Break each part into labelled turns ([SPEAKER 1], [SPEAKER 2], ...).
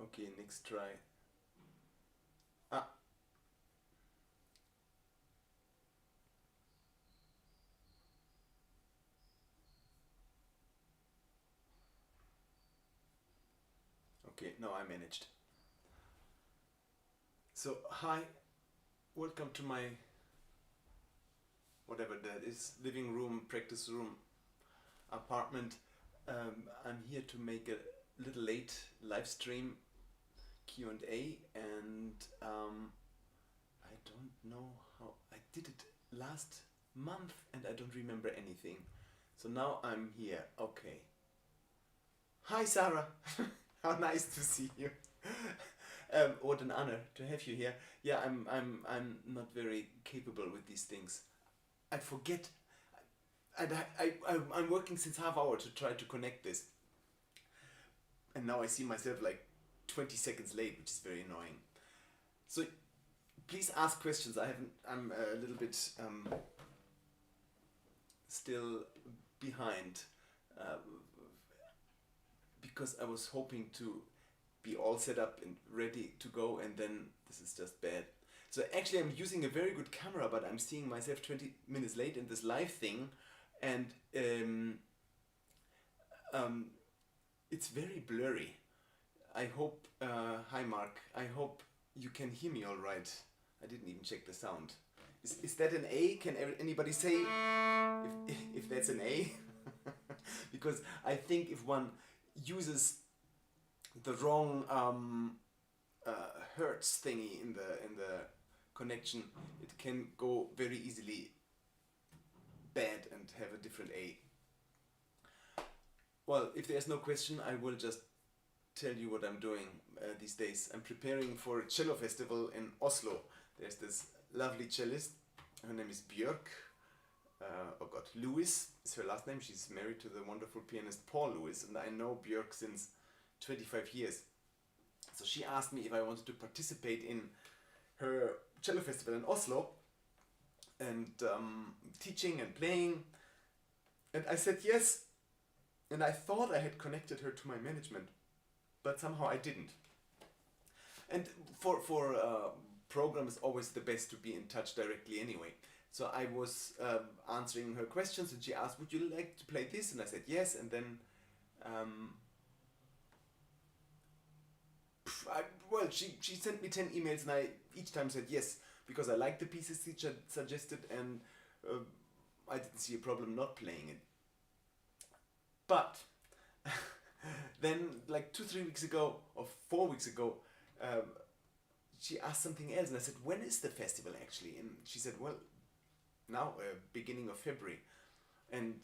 [SPEAKER 1] Okay, next try. Ah, okay, now I managed. So, hi, welcome to my whatever that is, living room, practice room, apartment. I'm here to make a little late live stream Q&A, and I don't know how I did it last month and I don't remember anything. So now I'm here. Okay. Hi, Sarah. How nice to see you. What an honor to have you here. Yeah, I'm not very capable with these things. I forget. I'm working since half hour to try to connect this, and now I see myself like 20 seconds late, which is very annoying. So please ask questions. I'm a little bit still behind uh, because I was hoping to be all set up and ready to go, and then this is just bad. So actually I'm using a very good camera, but I'm seeing myself 20 minutes late in this live thing, and um, it's very blurry. I hope, hi Mark, I hope you can hear me all right. I didn't even check the sound. Is that an A? Can anybody say if that's an A? Because I think if one uses the wrong uh, hertz thingy in the connection, it can go very easily bad and have a different A. Well, if there's no question, I will just tell you what I'm doing these days. I'm preparing for a cello festival in Oslo. There's this lovely cellist. Her name is Björk. Oh God, Lewis is her last name. She's married to the wonderful pianist Paul Lewis, and I know Björk since 25 years. So she asked me if I wanted to participate in her cello festival in Oslo, and teaching and playing. And I said yes. And I thought I had connected her to my management, but somehow I didn't. And for programs, always the best to be in touch directly anyway. So I was answering her questions, and she asked, "Would you like to play this?" And I said yes. And then, well, she sent me 10 emails, and I each time said yes because I liked the pieces she suggested, and I didn't see a problem not playing it. But then, like 2-3 weeks ago or 4 weeks ago, um, she asked something else, and I said, "When is the festival actually?" And she said, "Well, now, beginning of February." And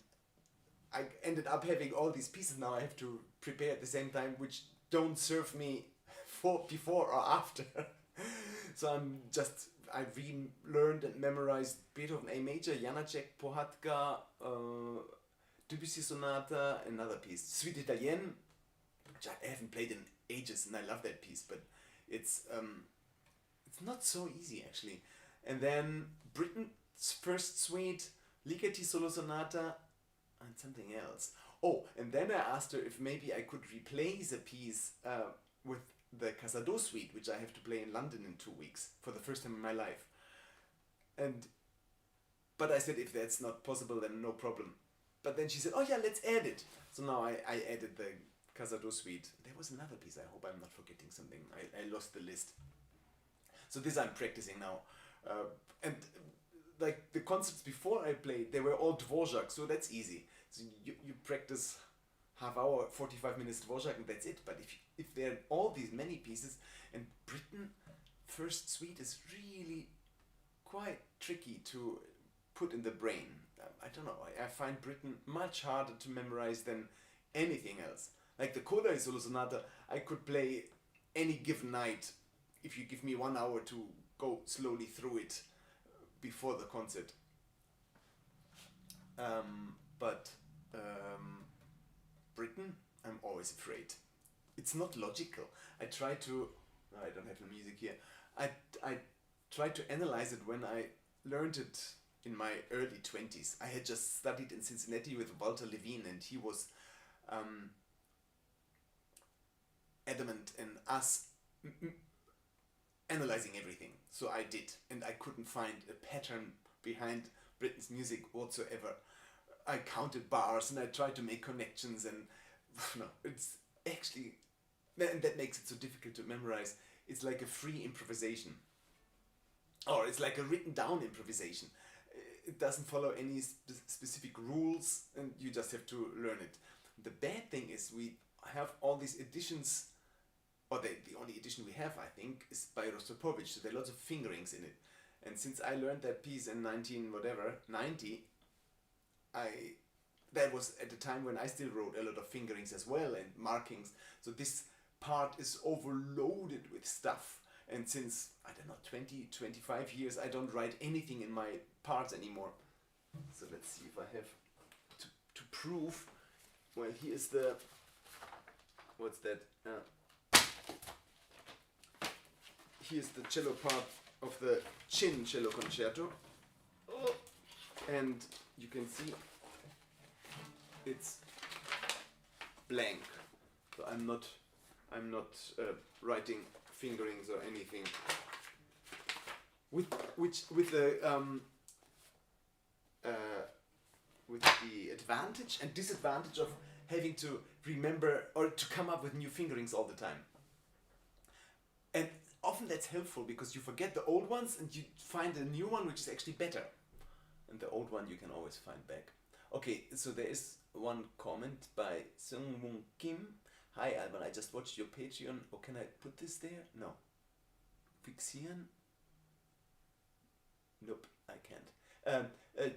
[SPEAKER 1] I ended up having all these pieces now I have to prepare at the same time, which don't serve me for before or after. So I relearned and memorized Beethoven A major, Janacek, Pohatka, Debussy Sonata, another piece, Suite Italienne, which I haven't played in ages, and I love that piece, but it's not so easy actually. And then Britten's first suite, Ligeti Solo Sonata, and something else. Oh, and then I asked her if maybe I could replace a piece with the Casado suite, which I have to play in London in 2 weeks for the first time in my life. And but I said if that's not possible, then no problem. But then she said, "Oh yeah, let's add it." So now I added the Casado suite. There was another piece. I hope I'm not forgetting something. I lost the list. So this I'm practicing now, and like the concerts before I played, they were all Dvorak, so that's easy. So you practice half hour, 45 minutes Dvorak, and that's it. But if there are all these many pieces, and Britten first suite is really quite tricky to put in the brain. I don't know. I find Britten much harder to memorize than anything else. Like the Kodai Solo Sonata, I could play any given night if you give me 1 hour to go slowly through it before the concert. But Britain, I'm always afraid. It's not logical. I try to. I don't have the music here. I try to analyze it when I learned it in my early 20s. I had just studied in Cincinnati with Walter Levine, and he was adamant and us analyzing everything. So I did, and I couldn't find a pattern behind Britain's music whatsoever. I counted bars and I tried to make connections, and no, it's actually, and that makes it so difficult to memorize. It's like a free improvisation, or it's like a written down improvisation. It doesn't follow any specific rules, and you just have to learn it. The bad thing is we have all these editions, or the only edition we have, I think, is by Rostropovich, so there are lots of fingerings in it. And since I learned that piece in 90, that was at the time when I still wrote a lot of fingerings as well and markings. So this part is overloaded with stuff. And since, I don't know, 20, 25 years, I don't write anything in my parts anymore. So let's see if I have to prove. Well, here's the, what's that? Here's the cello part of the Chin Cello Concerto. Oh. And you can see it's blank. So I'm not writing fingerings or anything. With the advantage and disadvantage of having to remember or to come up with new fingerings all the time. And often that's helpful because you forget the old ones and you find a new one which is actually better. And the old one you can always find back. Okay, so there is one comment by Sung Moon Kim. Hi Alban, I just watched your Patreon. Oh, can I put this there? No. Fixieren? Nope, I can't.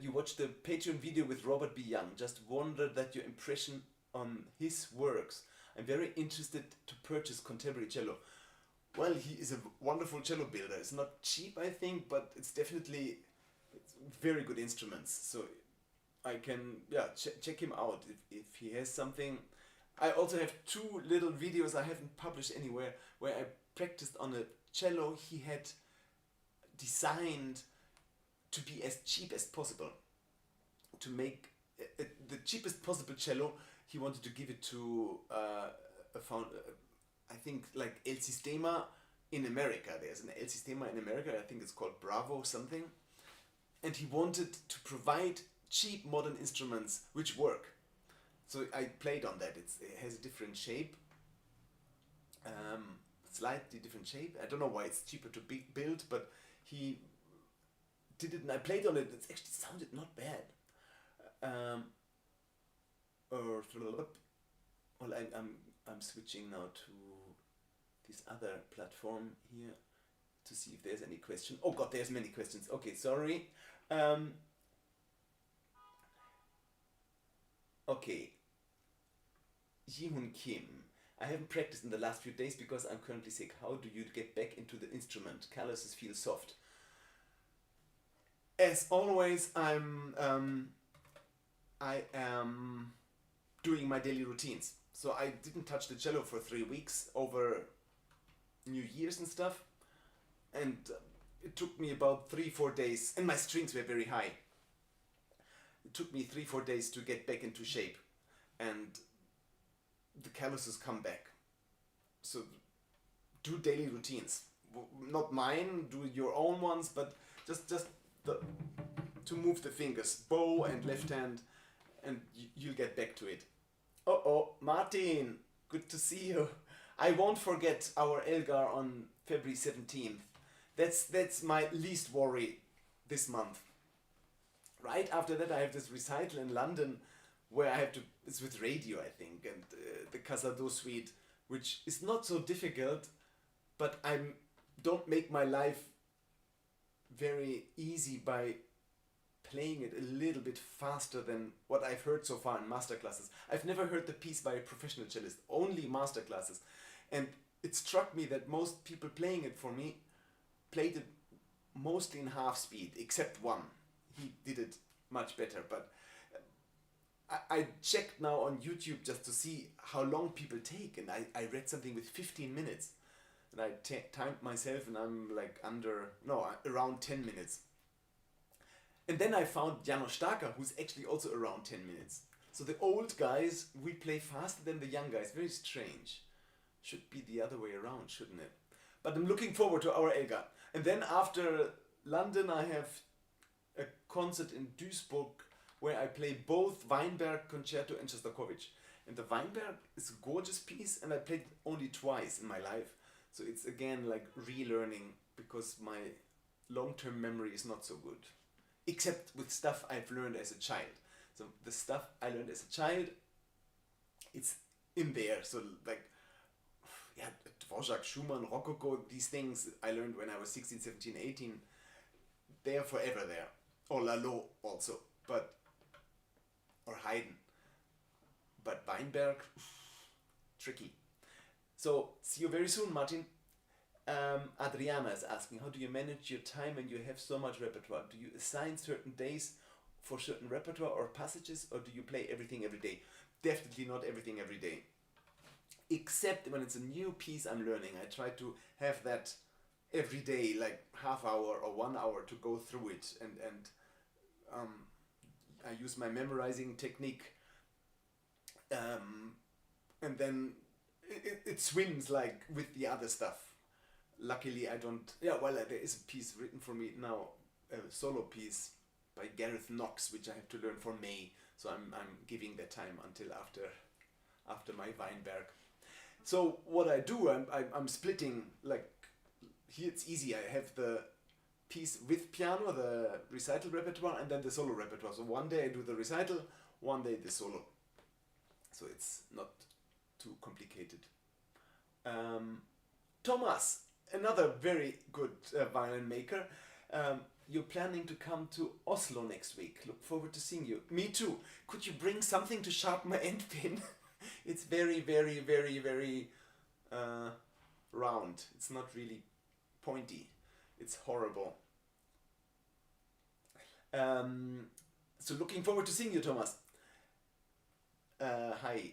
[SPEAKER 1] You watched the Patreon video with Robert B. Young. Just wondered that your impression on his works. I'm very interested to purchase contemporary cello. Well, he is a wonderful cello builder. It's not cheap, I think, but it's definitely very good instruments. So I can check him out if he has something. I also have 2 little videos I haven't published anywhere where I practiced on a cello he had designed to be as cheap as possible. To make the cheapest possible cello, he wanted to give it to I think like El Sistema in America. There's an El Sistema in America, I think it's called Bravo something. And he wanted to provide cheap modern instruments which work. So I played on that. It has a different shape, slightly different shape. I don't know why it's cheaper to build, but he did it and I played on it. It actually sounded not bad. Well, I'm switching now to this other platform here to see if there's any question. Oh God, there's many questions. Okay, sorry. Okay. Ji-Hoon Kim. I haven't practiced in the last few days because I'm currently sick. How do you get back into the instrument? Calluses feel soft. As always, I am doing my daily routines. So I didn't touch the cello for 3 weeks over New Year's and stuff. And it took me about 3-4 days, and my strings were very high. It took me 3-4 days to get back into shape. And the calluses come back. So do daily routines. Not mine, do your own ones, but just to move the fingers, bow and left hand, and you'll get back to it. Oh, Martin, good to see you. I won't forget our Elgar on February 17th. That's my least worry this month. Right after that I have this recital in London where I have to, it's with radio I think, and the Casado suite, which is not so difficult, but I don't make my life very easy by playing it a little bit faster than what I've heard so far in masterclasses. I've never heard the piece by a professional cellist, only masterclasses. And it struck me that most people playing it for me played it mostly in half speed, except one. He did it much better, but I checked now on YouTube just to see how long people take, and I read something with 15 minutes. And I timed myself and I'm like around 10 minutes. And then I found Janos Starker, who's actually also around 10 minutes. So the old guys, we play faster than the young guys. Very strange. Should be the other way around, shouldn't it? But I'm looking forward to our Elgar. And then after London, I have a concert in Duisburg where I play both Weinberg Concerto and Shostakovich. And the Weinberg is a gorgeous piece, and I played it only twice in my life. So it's again like relearning, because my long-term memory is not so good. Except with stuff I've learned as a child. So the stuff I learned as a child, it's in there. So like, yeah, Dvorak, Schumann, Rococo, these things I learned when I was 16, 17, 18. They are forever there. Or Lalo also, or Haydn. But Weinberg, tricky. So, see you very soon, Martin. Adriana is asking, how do you manage your time when you have so much repertoire? Do you assign certain days for certain repertoire or passages, or do you play everything every day? Definitely not everything every day. Except when it's a new piece I'm learning. I try to have that every day, like half hour or 1 hour to go through it. And I use my memorizing technique. And then it swims like with the other stuff. Luckily I don't, there is a piece written for me now, a solo piece by Gareth Knox, which I have to learn for May. So I'm giving that time until after my Weinberg. So what I do, I'm splitting, like here it's easy. I have the piece with piano, the recital repertoire, and then the solo repertoire. So one day I do the recital, one day the solo. So it's not too complicated. Thomas, another very good violin maker. You're planning to come to Oslo next week. Look forward to seeing you. Me too. Could you bring something to sharpen my end pin? It's very, very, very, very round. It's not really pointy. It's horrible. So looking forward to seeing you, Thomas. Hi,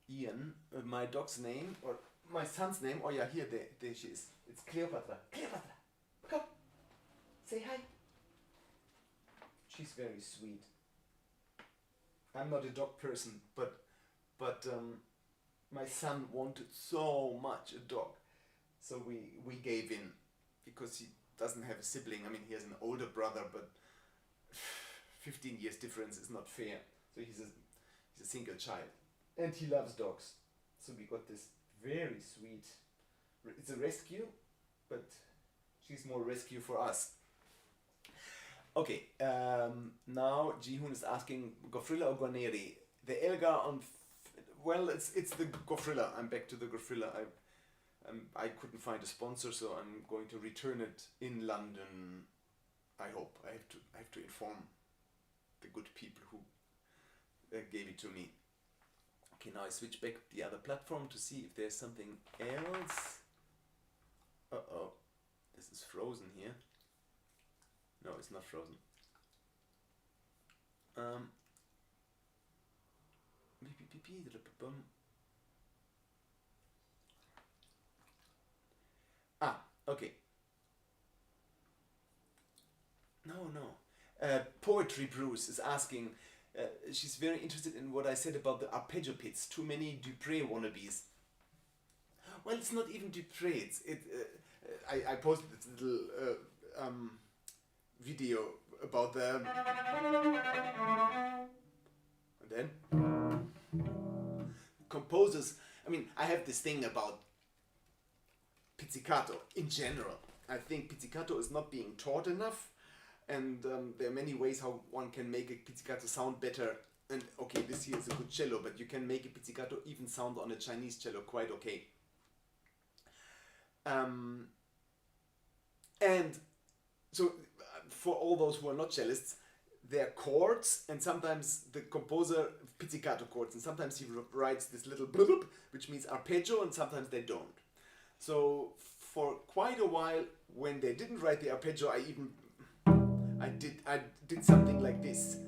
[SPEAKER 1] Ian. My dog's name, or my son's name. Oh yeah, here she is. It's Cleopatra. Cleopatra, come. Say hi. She's very sweet. I'm not a dog person, but my son wanted so much a dog, so we gave in, because he doesn't have a sibling. I mean, he has an older brother, but 15 years difference is not fair. So he's a single child, and he loves dogs. So we got this very sweet. It's a rescue, but she's more rescue for us. Okay, now Jihoon is asking Gofrilla or Guarneri. The Elgar on, well, it's the Gofrilla. I'm back to the Gofrilla. I couldn't find a sponsor, so I'm going to return it in London. I hope. I have to inform the good people who gave it to me. Okay, now I switch back to the other platform to see if there's something else. Uh-oh, this is frozen here. No, it's not frozen. Okay. No. Poetry Bruce is asking, she's very interested in what I said about the arpeggio pits. Too many Dupré wannabes. Well, it's not even Dupré. I posted this little video about the... And then? Composers. I mean, I have this thing about pizzicato in general. I think pizzicato is not being taught enough, and there are many ways how one can make a pizzicato sound better. And okay, this here is a good cello, but you can make a pizzicato even sound on a Chinese cello quite okay. And so for all those who are not cellists, there are chords, and sometimes the composer pizzicato chords, and sometimes he writes this little blub, which means arpeggio, and sometimes they don't. So for quite a while, when they didn't write the arpeggio, I did something like this.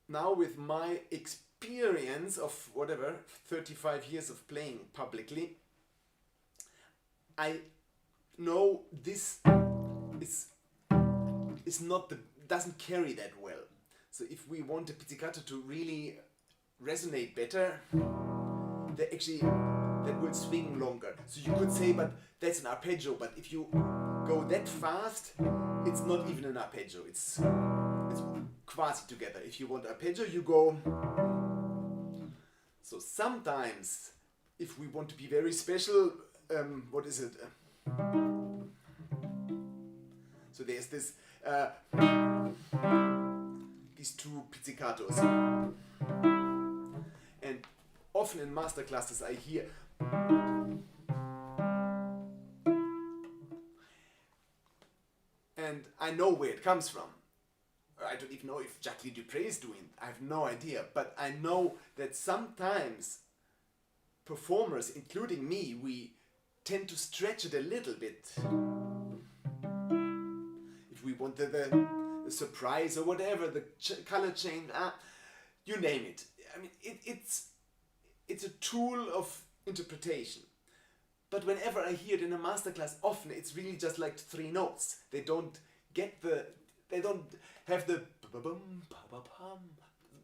[SPEAKER 1] Now with my experience of 35 years of playing publicly, I know this is not doesn't carry that well. So if we want a pizzicato to really resonate better, that will swing longer. So you could say, but that's an arpeggio. But if you go that fast, it's not even an arpeggio. It's quasi together. If you want arpeggio, you go. So sometimes, if we want to be very special, what is it? So there's this these two pizzicatos, and often in master classes I hear and I know where it comes from. I don't even know if Jacques Dupre is doing it. I have no idea, but I know that sometimes performers, including me, we tend to stretch it a little bit. If we want the surprise or whatever, the color change, you name it. I mean, it's a tool of interpretation. But whenever I hear it in a masterclass, often it's really just like 3 notes. They don't have the ba-ba-bum, pa-ba-pum,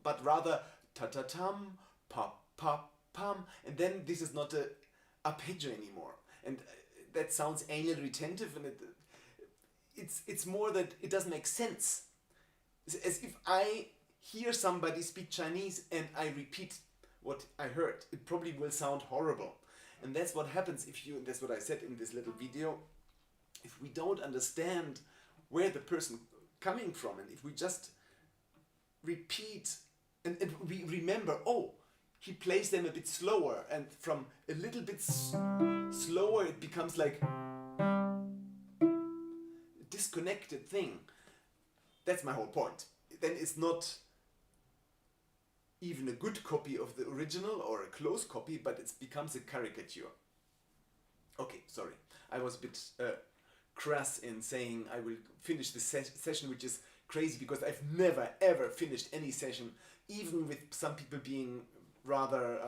[SPEAKER 1] but rather ta-ta-tum, pa-pa-pum, and then this is not a arpeggio anymore. And that sounds anally retentive, and it's more that it doesn't make sense. It's as if I hear somebody speak Chinese and I repeat what I heard. It probably will sound horrible. And that's what happens and that's what I said in this little video, if we don't understand where the person coming from, and if we just repeat and we remember, oh, he plays them a bit slower, and from a little bit slower it becomes like a disconnected thing. That's my whole point. Then it's not even a good copy of the original or a close copy, but it becomes a caricature. Okay, sorry. I was a bit crass in saying I will finish this session, which is crazy because I've never ever finished any session, even with some people being rather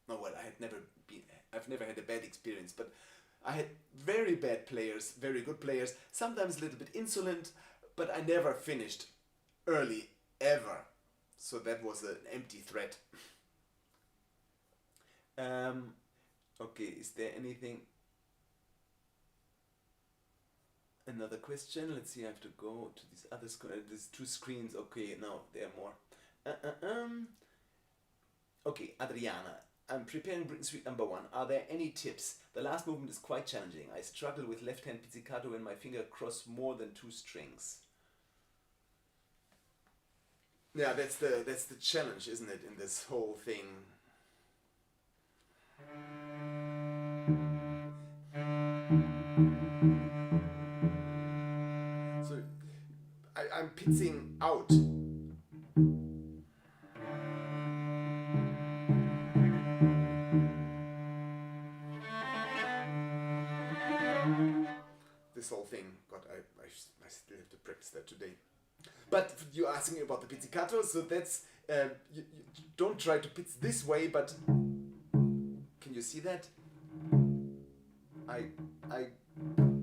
[SPEAKER 1] I've never had a bad experience, but I had very bad players, very good players, sometimes a little bit insolent, but I never finished early ever. So that was an empty threat. Okay, is there anything? Another question. Let's see. I have to go to these other these 2 screens. Okay, now there are more. Okay, Adriana. I'm preparing Britain Suite number 1. Are there any tips? The last movement is quite challenging. I struggle with left-hand pizzicato when my finger cross more than 2 strings. Yeah, that's the challenge, isn't it, in this whole thing? So I'm pizzing out. This whole thing, God, I still have to practice that today. But you're asking about the pizzicato, so that's you don't try to pitch this way, but can you see that? I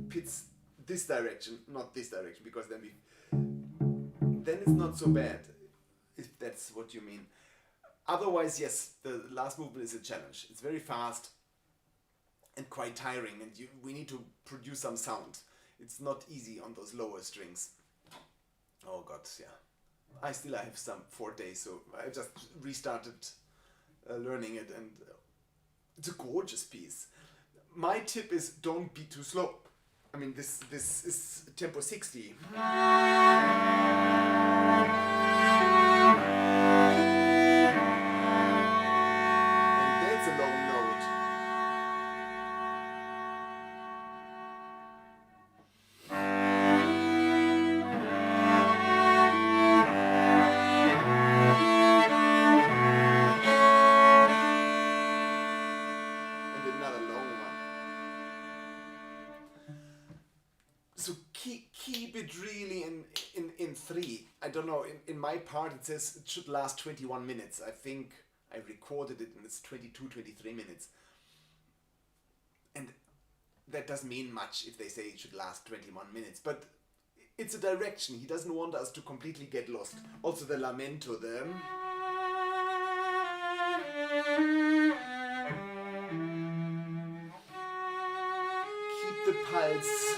[SPEAKER 1] pitch this direction, not this direction, because then it's not so bad, if that's what you mean. Otherwise, yes, the last movement is a challenge. It's very fast and quite tiring, and we need to produce some sound. It's not easy on those lower strings. Oh God, yeah. I have some 4 days, so I just restarted learning it, and it's a gorgeous piece. My tip is don't be too slow. I mean, this is tempo 60. And that's a long note. So keep it really in 3. I don't know, in my part it says it should last 21 minutes. I think I recorded it and it's 22, 23 minutes. And that doesn't mean much if they say it should last 21 minutes, but it's a direction. He doesn't want us to completely get lost. Also the lamento, pulse.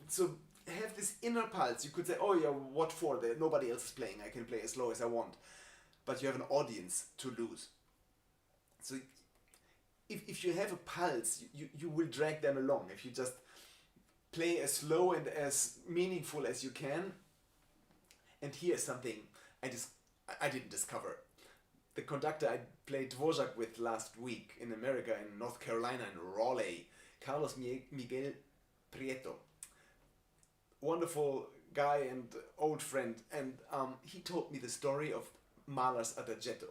[SPEAKER 1] So have this inner pulse. You could say, oh yeah, what for? Nobody else is playing. I can play as slow as I want. But you have an audience to lose. So if you have a pulse, you will drag them along. If you just play as slow and as meaningful as you can. And here's something I didn't discover. The conductor I played Dvorak with last week in America, in North Carolina, in Raleigh, Carlos Miguel Prieto. Wonderful guy and old friend, and he told me the story of Mahler's Adagietto.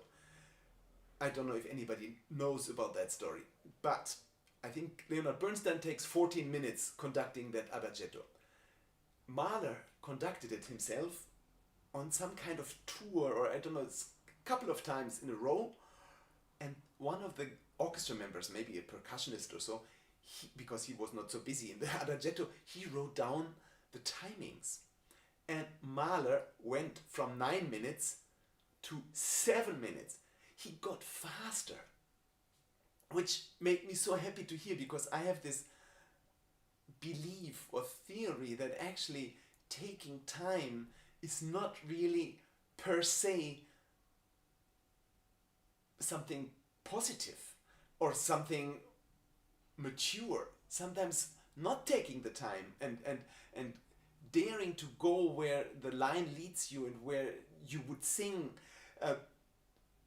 [SPEAKER 1] I don't know if anybody knows about that story, but I think Leonard Bernstein takes 14 minutes conducting that Adagietto. Mahler conducted it himself on some kind of tour, or I don't know, it's a couple of times in a row, and one of the orchestra members, maybe a percussionist or so, because he was not so busy in the Adagietto, he wrote down the timings, and Mahler went from 9 minutes to 7 minutes. He got faster, which made me so happy to hear, because I have this belief or theory that actually taking time is not really per se something positive or something mature. Sometimes not taking the time and daring to go where the line leads you and where you would sing,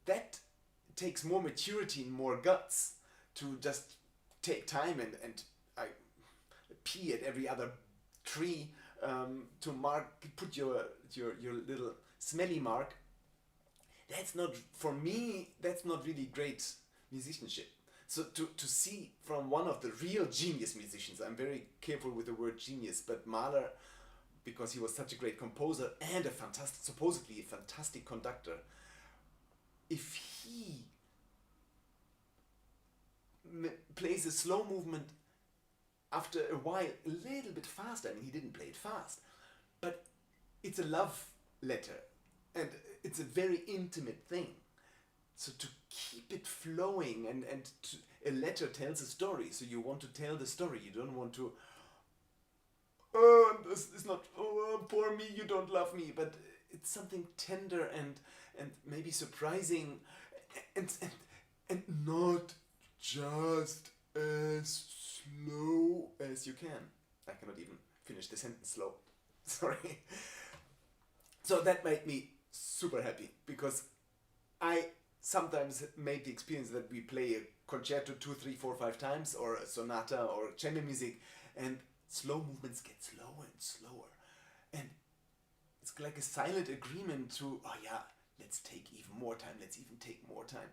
[SPEAKER 1] that takes more maturity and more guts to just take time and I pee at every other tree to put your little smelly mark. That's not, for me, that's not really great musicianship. So to see from one of the real genius musicians, I'm very careful with the word genius, but Mahler, because he was such a great composer and supposedly a fantastic conductor, if he plays a slow movement after a while a little bit faster, I mean, he didn't play it fast, but it's a love letter and it's a very intimate thing. So to keep it flowing and a letter tells a story, so you want to tell the story, you don't want to, oh, this is not, oh, poor me, you don't love me, but it's something tender and maybe surprising and not just as slow as you can. I cannot even finish the sentence slow. Sorry. So that made me super happy, because I sometimes made the experience that we play a concerto 2, 3, 4, 5 times, or a sonata or chamber music, and slow movements get slower and slower. And it's like a silent agreement to, oh yeah, let's take even more time, let's even take more time.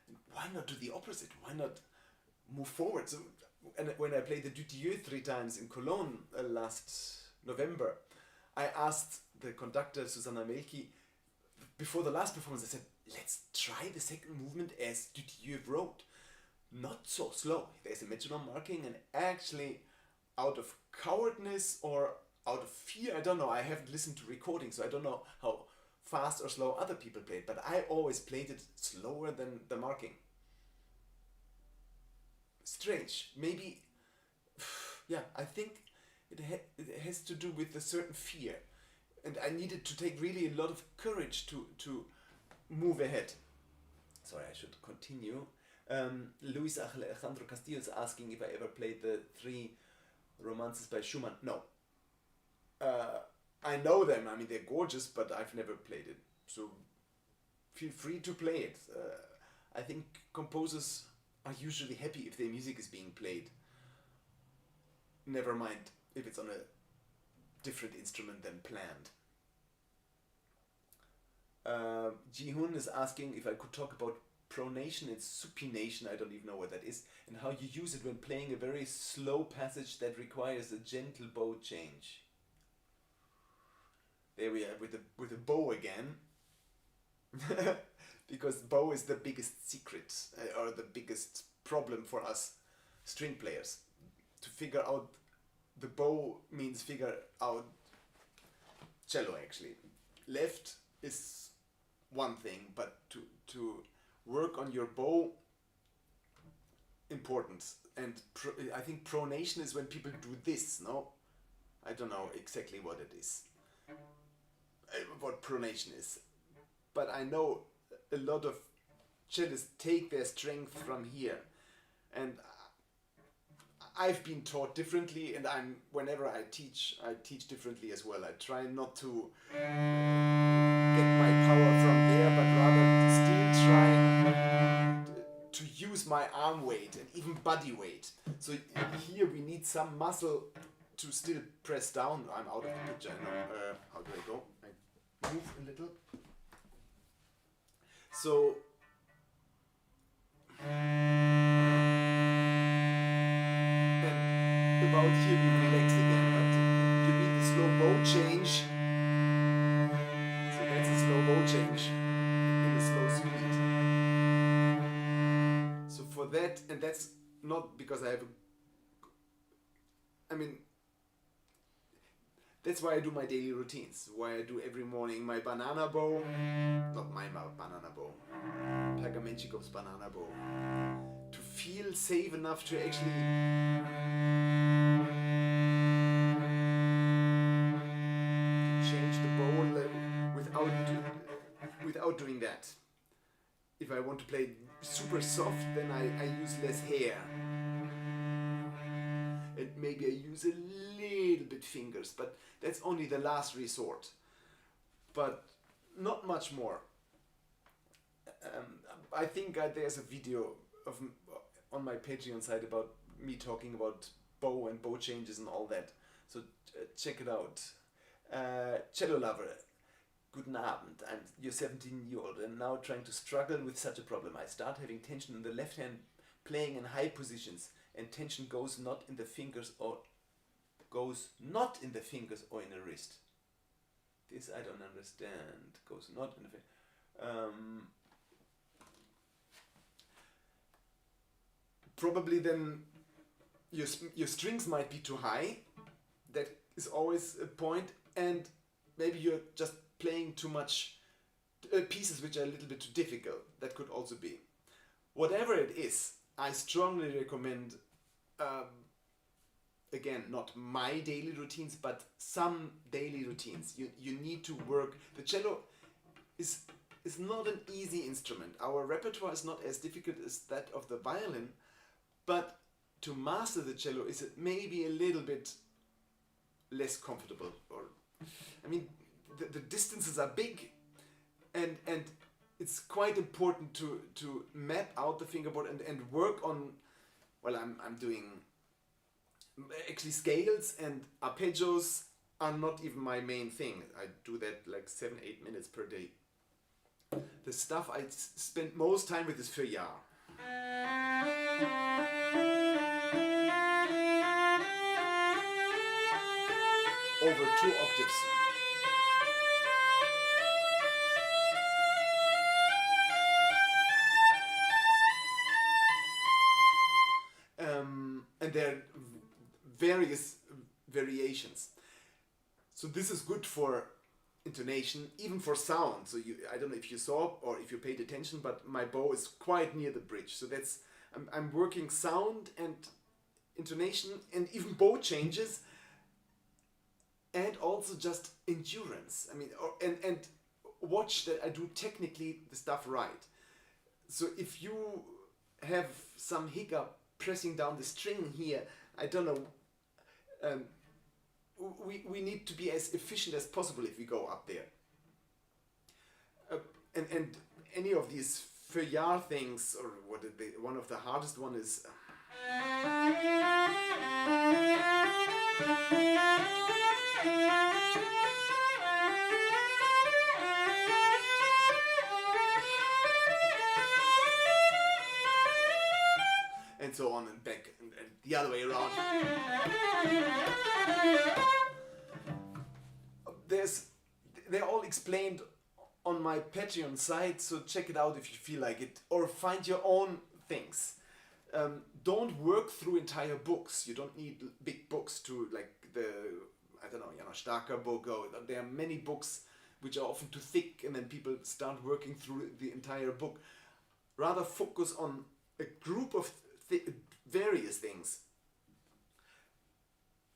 [SPEAKER 1] And why not do the opposite? Why not move forward? So, and when I played the Dutilleux 3 times in Cologne last November, I asked the conductor, Susanna Melki, before the last performance, I said, let's try the second movement as Dutilleux wrote. Not so slow. There's a metronome marking, and actually out of cowardness or out of fear, I don't know, I haven't listened to recordings, so I don't know how fast or slow other people played, but I always played it slower than the marking. Strange. Maybe, yeah, I think it has to do with a certain fear. And I needed to take really a lot of courage to move ahead. Sorry, I should continue. Luis Alejandro Castillo is asking if I ever played the 3 romances by Schumann. No. I know them, I mean, they're gorgeous, but I've never played it. So feel free to play it. I think composers are usually happy if their music is being played. Never mind if it's on a different instrument than planned. Ji-Hun is asking if I could talk about pronation and supination, I don't even know what that is, and how you use it when playing a very slow passage that requires a gentle bow change. There we are with a bow again. Because bow is the biggest secret or the biggest problem for us string players. To figure out the bow means figure out cello actually. Left is one thing, but to work on your bow, important. And I think pronation is when people do this, no? I don't know exactly what it is, what pronation is. But I know a lot of cellists take their strength from here. And I've been taught differently, and whenever I teach differently as well. I try not to get my power from there, but rather still try to use my arm weight and even body weight. So here we need some muscle to still press down. I'm out of the picture. How do I go? I move a little. So about here we relax again, but you need a slow bow change. So that's a slow bow change in a slow speed. So for that, and that's not because I have that's why I do my daily routines. Why I do every morning my banana bow, not my banana bow, Pergamenchikov's banana bow, to feel safe enough to actually change the bow without doing that. If I want to play super soft, then I use less hair. And maybe I use a little bit fingers, but that's only the last resort. But not much more. I think there's a video on my Patreon site about me talking about bow and bow changes and all that. So check it out. Cello lover, guten Abend. You're 17-year-old and now trying to struggle with such a problem. I start having tension in the left hand, playing in high positions, and tension goes not in the fingers or in the wrist. This I don't understand. Goes not in the finger. Probably then your strings might be too high. That is always a point, and maybe you're just playing too much pieces which are a little bit too difficult. That could also be. Whatever it is, I strongly recommend, again, not my daily routines, but some daily routines. You need to work. The cello is not an easy instrument. Our repertoire is not as difficult as that of the violin, but to master the cello is maybe a little bit less comfortable. The distances are big, and it's quite important to map out the fingerboard and work on. Well, I'm doing actually scales, and arpeggios are not even my main thing. I do that like 7-8 minutes per day. The stuff I spend most time with is feuillard. Over 2 octaves. And there are various variations. So this is good for intonation, even for sound. So I don't know if you saw or if you paid attention, but my bow is quite near the bridge. So that's I'm working sound and intonation and even bow changes, and also just endurance. And watch that I do technically the stuff right. So if you have some hiccup pressing down the string here, I don't know, we need to be as efficient as possible if we go up there. And any of these feuillard things, or one of the hardest one is and so on and back and the other way around. They're all explained on my Patreon site, so check it out if you feel like it, or find your own things. Don't work through entire books. You don't need big books to, like the, I don't know, Janos Starker book, or there are many books which are often too thick and then people start working through the entire book. Rather focus on a group of various things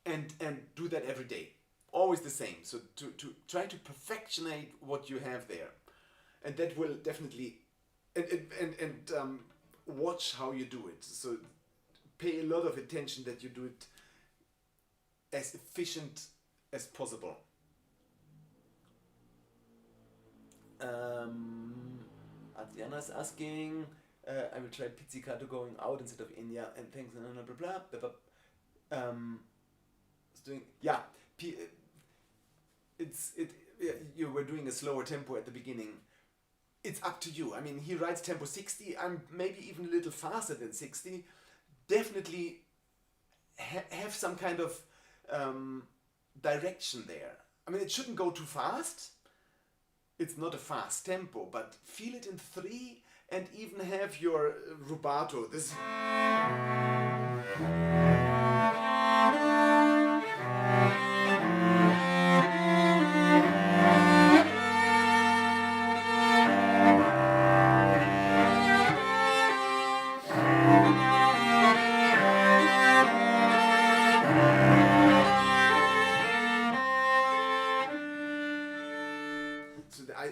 [SPEAKER 1] and do that every day. Always the same. So to try to perfectionate what you have there. And that will definitely, and watch how you do it. So pay a lot of attention that you do it as efficient as possible. Adriana's asking, I will try pizzicato going out instead of India and things, blah blah blah. Doing, yeah, you were doing a slower tempo at the beginning. It's up to you. I mean, he writes tempo 60. I'm maybe even a little faster than 60. Definitely have some kind of direction there. I mean, it shouldn't go too fast. It's not a fast tempo, but feel it in 3 and even have your rubato. This.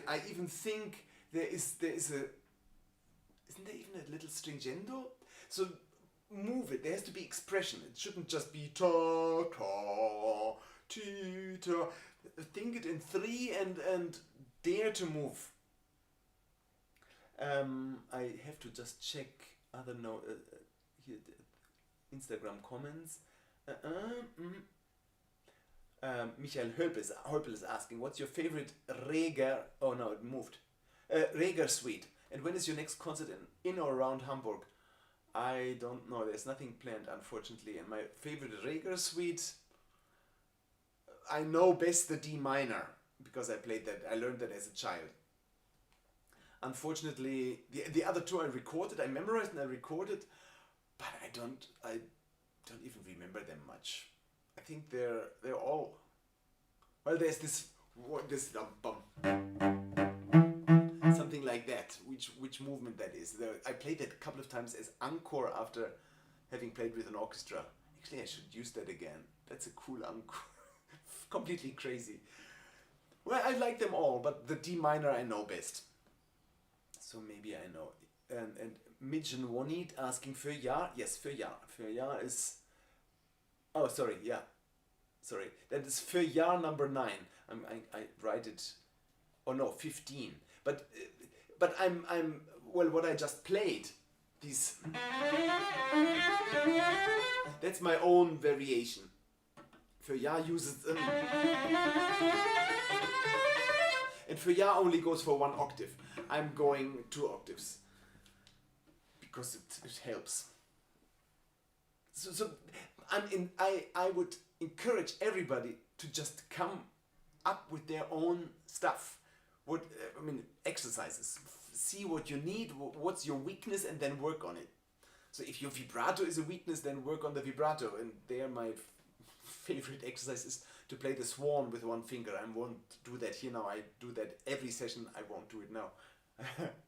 [SPEAKER 1] I even think there is a, isn't there even a little stringendo? So move it. There has to be expression. It shouldn't just be ta ta ti ta. Think it in 3 and dare to move. I have to just check other here Instagram comments. Michael Hölpel is asking, what's your favorite Reger? Oh no, it moved. Reger suite. And when is your next concert in or around Hamburg? I don't know. There's nothing planned, unfortunately. And my favorite Reger suite, I know best the D minor because I played that. I learned that as a child. Unfortunately, the other two I recorded. I memorized and I recorded, but I don't even remember them much. I think they're all. Well, there's this something like that. Which movement that is? I played that a couple of times as encore after having played with an orchestra. Actually, I should use that again. That's a cool encore. Completely crazy. Well, I like them all, but the D minor I know best. So maybe I know. And Midgen Wonit asking für Jahr. Yes, für Jahr. Für Jahr is. Oh, sorry, yeah. Sorry. That is für Jahr number 9. I write it. Oh no, 15. But I'm well, what I just played, these. That's my own variation. Für Jahr uses. And für Jahr only goes for 1 octave. I'm going 2 octaves. Because it helps. So I would encourage everybody to just come up with their own stuff. Exercises. See what you need, what's your weakness, and then work on it. So if your vibrato is a weakness, then work on the vibrato. And there my favorite exercise is to play the swan with 1 finger. I won't do that here now. I do that every session. I won't do it now.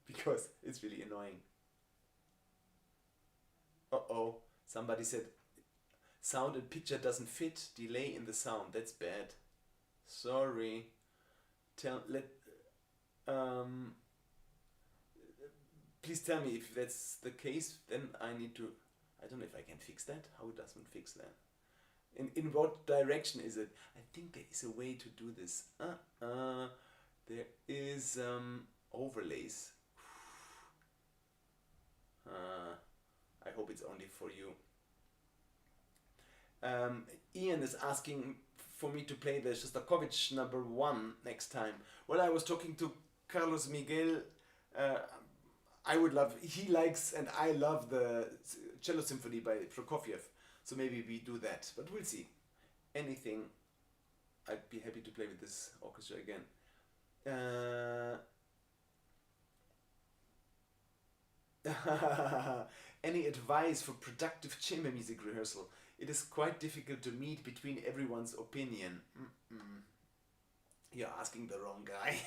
[SPEAKER 1] Because it's really annoying. Uh-oh. Somebody said sound and picture doesn't fit. Delay in the sound. That's bad. Sorry. Please tell me if that's the case. Then I need to. I don't know if I can fix that. How does one fix that? In what direction is it? I think there is a way to do this. There is overlays. I hope it's only for you. Ian is asking for me to play the Shostakovich number 1 next time. Well, I was talking to Carlos Miguel. I would love. He likes and I love the Cello Symphony by Prokofiev. So maybe we do that, but we'll see. Anything, I'd be happy to play with this orchestra again. any advice for productive chamber music rehearsal. It is quite difficult to meet between everyone's opinion. You're asking the wrong guy.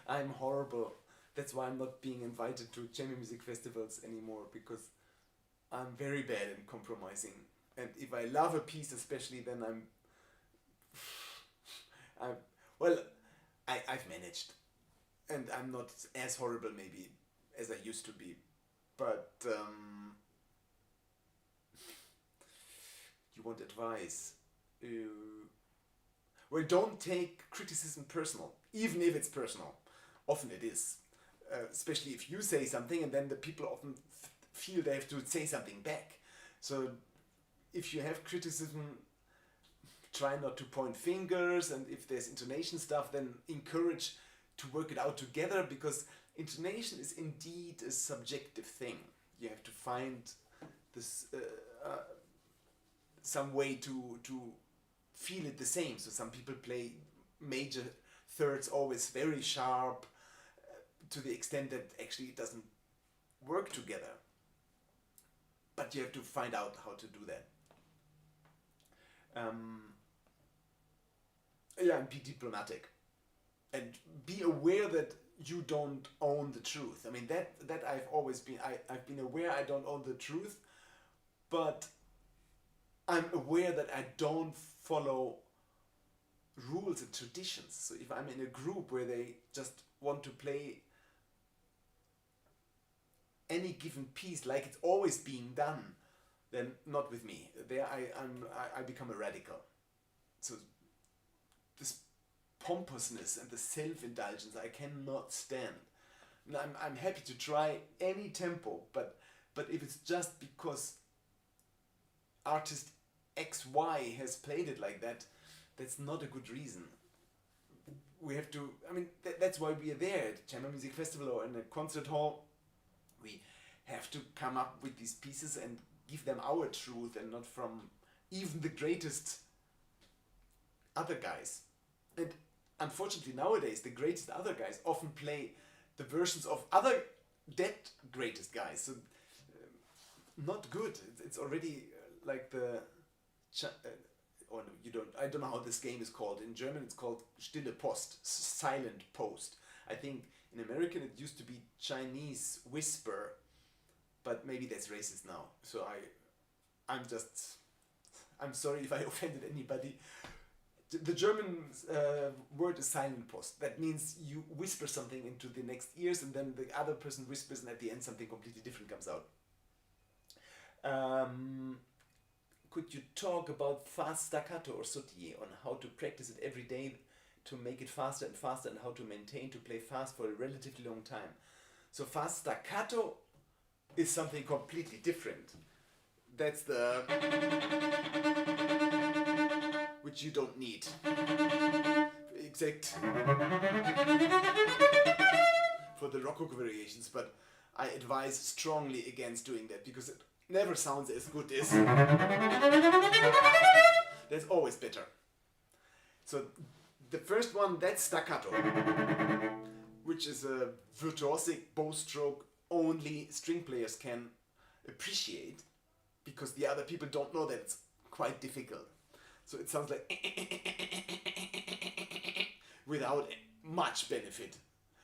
[SPEAKER 1] I'm horrible. That's why I'm not being invited to chamber music festivals anymore, because I'm very bad in compromising. And if I love a piece especially, then I've managed. And I'm not as horrible maybe as I used to be. But you want advice. Well, don't take criticism personal, even if it's personal. Often it is. Especially if you say something and then the people often feel they have to say something back. So if you have criticism, try not to point fingers, and if there's intonation stuff, then encourage to work it out together, because intonation is indeed a subjective thing. You have to find this some way to feel it the same. So some people play major thirds always very sharp, to the extent that actually it doesn't work together. But you have to find out how to do that. And be diplomatic. And be aware that you don't own the truth. I mean, that I've always been, I've been aware I don't own the truth, but I'm aware that I don't follow rules and traditions. So if I'm in a group where they just want to play any given piece like it's always being done, then not with me. There I become a radical. So this pompousness and the self-indulgence I cannot stand. And I'm happy to try any tempo, but if it's just because artist XY has played it like that, that's not a good reason. We have to, I mean, that's why we are there at a chamber music festival or in a concert hall. We have to come up with these pieces and give them our truth, and not from even the greatest other guys. And unfortunately nowadays the greatest other guys often play the versions of other dead greatest guys. So not good. It's already like the or no, you don't. I don't know how this game is called. In German, it's called Stille Post, silent post. I think in American it used to be Chinese whisper, but maybe that's racist now. So I'm sorry if I offended anybody. The German word is silent post. That means you whisper something into the next ears, and then the other person whispers, and at the end something completely different comes out. Could you talk about fast staccato or sautille, on how to practice it every day to make it faster and faster, and how to maintain to play fast for a relatively long time? So fast staccato is something completely different. That's the which you don't need. Exact for the rococo variations, but I advise strongly against doing that, because it never sounds as good as there's always better. So the first one, that's staccato, which is a virtuosic bow stroke only string players can appreciate, because the other people don't know that it's quite difficult. So it sounds like without much benefit.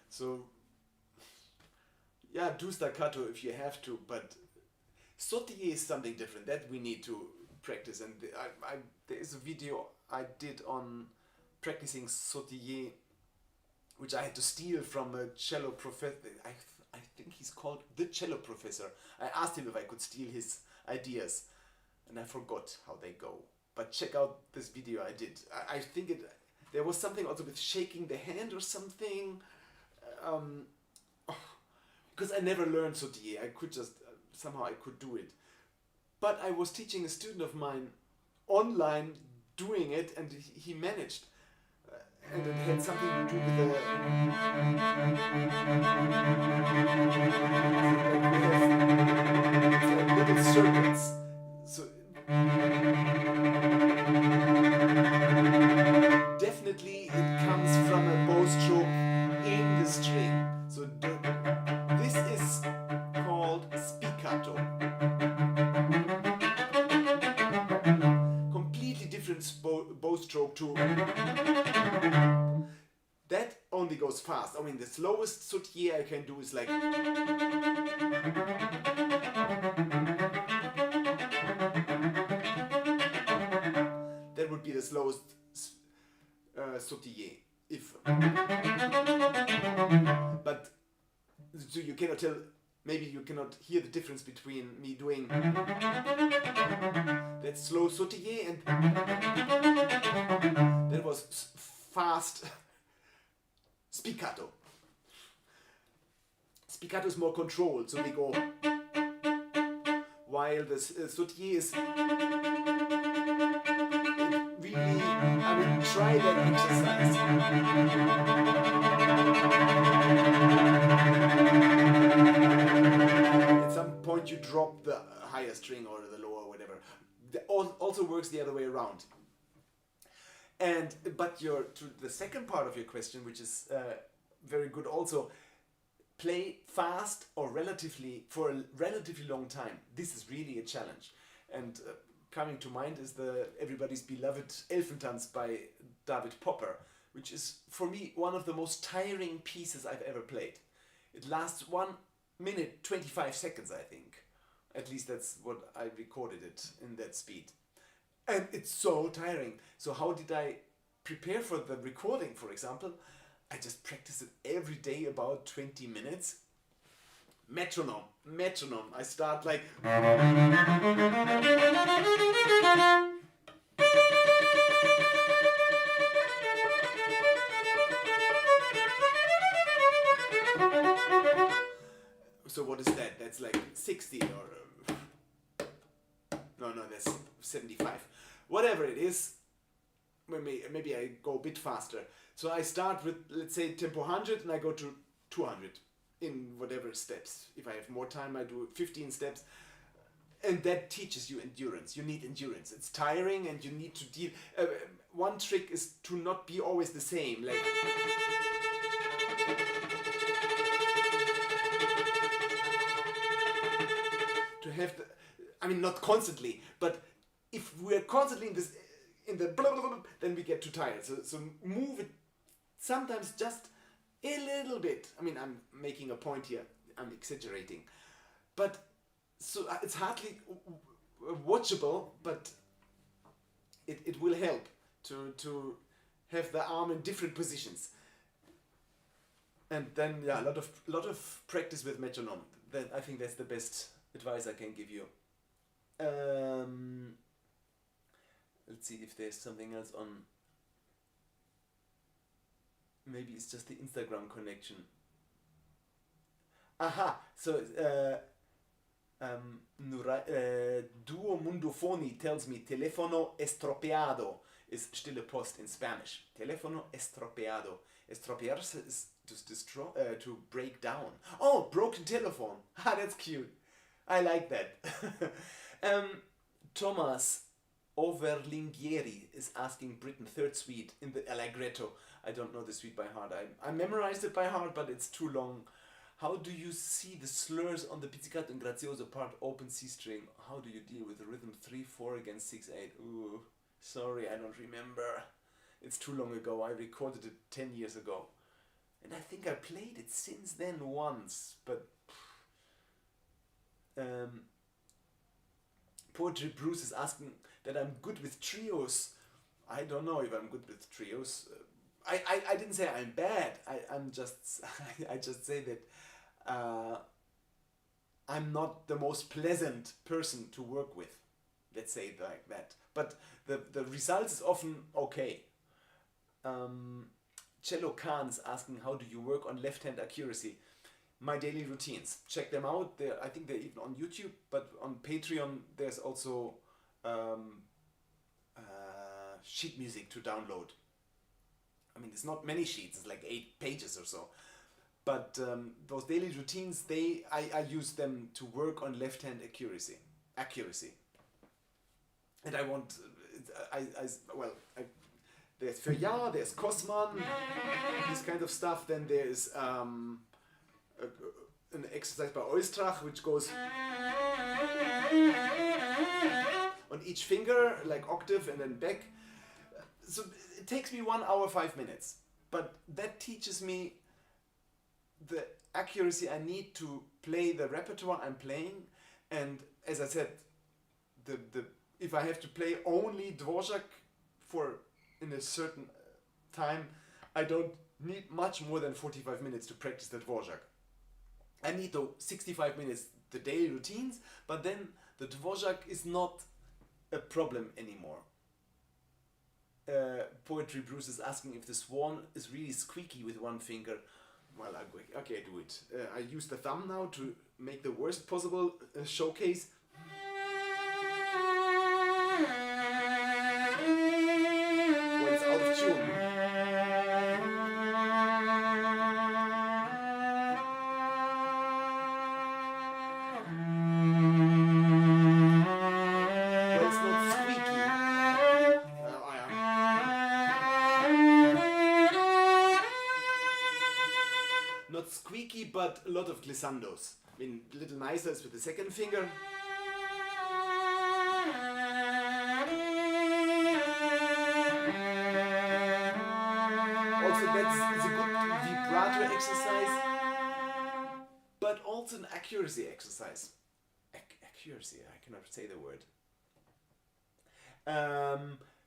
[SPEAKER 1] So yeah, do staccato if you have to, but sautille is something different that we need to practice. And there is a video I did on practicing sautille, which I had to steal from a cello professor. I think he's called the cello professor. I asked him if I could steal his ideas, and I forgot how they go. But check out this video I did. I think there was something also with shaking the hand or something. Because I never learned sautille. I could just, somehow I could do it. But I was teaching a student of mine online doing it, and he managed. And it had something to do with the little circuits. So definitely it comes from a bow stroke in the string. So this is called stroke to... That only goes fast. I mean, the slowest sautier I can do is like... That would be the slowest sautier. If... But so you cannot tell... Maybe you cannot hear the difference between me doing that slow sautier and that was fast spiccato. Spiccato is more controlled, so we go, while the sautier is really, I mean, try that exercise. At some point you drop the higher string or the lower, whatever. That also works the other way around. But to the second part of your question, which is very good also, play fast or for a relatively long time. This is really a challenge. And coming to mind is everybody's beloved Elfentanz by David Popper, which is for me one of the most tiring pieces I've ever played. It lasts 1 minute 25 seconds, I think. At least that's what I recorded it in that speed. And it's so tiring. So how did I prepare for the recording, for example? I just practiced it every day about 20 minutes. Metronome. I start like... So what is that? That's like 60 or... No, that's 75. Whatever it is, maybe I go a bit faster. So I start with, let's say, tempo 100 and I go to 200 in whatever steps. If I have more time, I do 15 steps. And that teaches you endurance. You need endurance. It's tiring and you need to deal... one trick is to not be always the same. Like... to have the... I mean, not constantly, but if we're constantly in the blah, blah, blah, then we get too tired. So move it sometimes just a little bit. I mean, I'm making a point here. I'm exaggerating. But so it's hardly watchable, but it will help to have the arm in different positions. And then, yeah, a lot of practice with metronome. I think that's the best advice I can give you. Let's see if there's something else on. Maybe it's just the Instagram connection. Aha, so Duo Mundofoni tells me telefono estropeado is stille post in Spanish. Telefono estropeado. Estropearse is to destroy, to break down. Oh, broken telephone. Ah, that's cute. I like that. Thomas Overlinghieri is asking Britain third suite in the Allegretto. I don't know the suite by heart. I memorized it by heart, but it's too long. How do you see the slurs on the pizzicato and grazioso part open C string? How do you deal with the rhythm 3-4 against 6-8? Ooh, sorry, I don't remember. It's too long ago. I recorded it 10 years ago. And I think I played it since then once, but... Poetry Bruce is asking that I'm good with trios. I don't know if I'm good with trios. I didn't say I'm bad. I just say that I'm not the most pleasant person to work with. Let's say it like that. But the results is often okay. Cello Khan is asking, how do you work on left-hand accuracy? My daily routines. Check them out. I think they're even on YouTube, but on Patreon there's also sheet music to download. I mean, it's not many sheets, it's like 8 pages or so. But those daily routines, I use them to work on left-hand accuracy. And I want, there's Feuillard, there's Kosman, this kind of stuff. Then there's an exercise by Oistrach, which goes on each finger, like octave and then back. So it takes me 1 hour, 5 minutes. But that teaches me the accuracy I need to play the repertoire I'm playing. And as I said, if I have to play only Dvorak in a certain time, I don't need much more than 45 minutes to practice the Dvorak. I need though 65 minutes the daily routines, but then the Dvorak is not a problem anymore. Poetry Bruce is asking if the swan is really squeaky with one finger. Well, okay, I do it. I use the thumb now to make the worst possible showcase. Well, it's out of tune. Well, it's not squeaky. Not squeaky, but a lot of glissandos. I mean, a little nicer is with the second finger. Also, it's a good vibrato exercise, but also an accuracy exercise. Accuracy, I cannot say the word.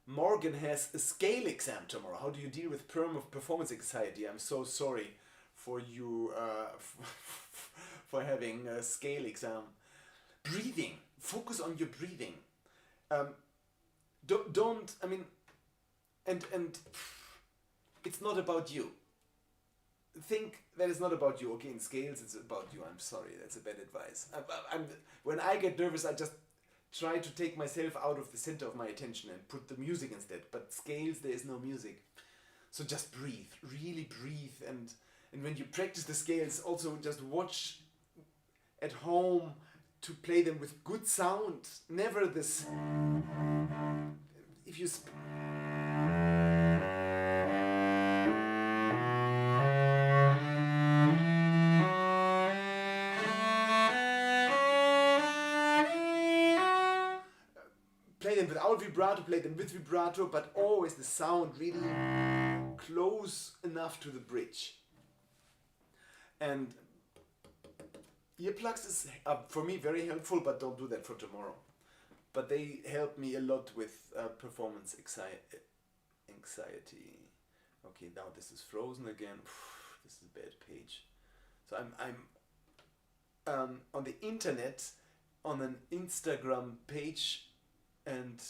[SPEAKER 1] Morgan has a scale exam tomorrow. How do you deal with performance anxiety? I'm so sorry for you for having a scale exam. Breathing. Focus on your breathing. Don't. I mean, and it's not about you. Think that it's not about you. Okay, in scales it's about you. I'm sorry, that's a bad advice. When I get nervous, I just try to take myself out of the center of my attention and put the music instead. But scales, there is no music. So just breathe. Really breathe. And when you practice the scales, also just watch at home to play them with good sound. Never this. If you play them without vibrato, play them with vibrato, but always the sound really close enough to the bridge. And earplugs is for me very helpful, but don't do that for tomorrow. But they help me a lot with performance anxiety. Okay, now this is frozen again. This is a bad page. So I'm on the internet on an Instagram page and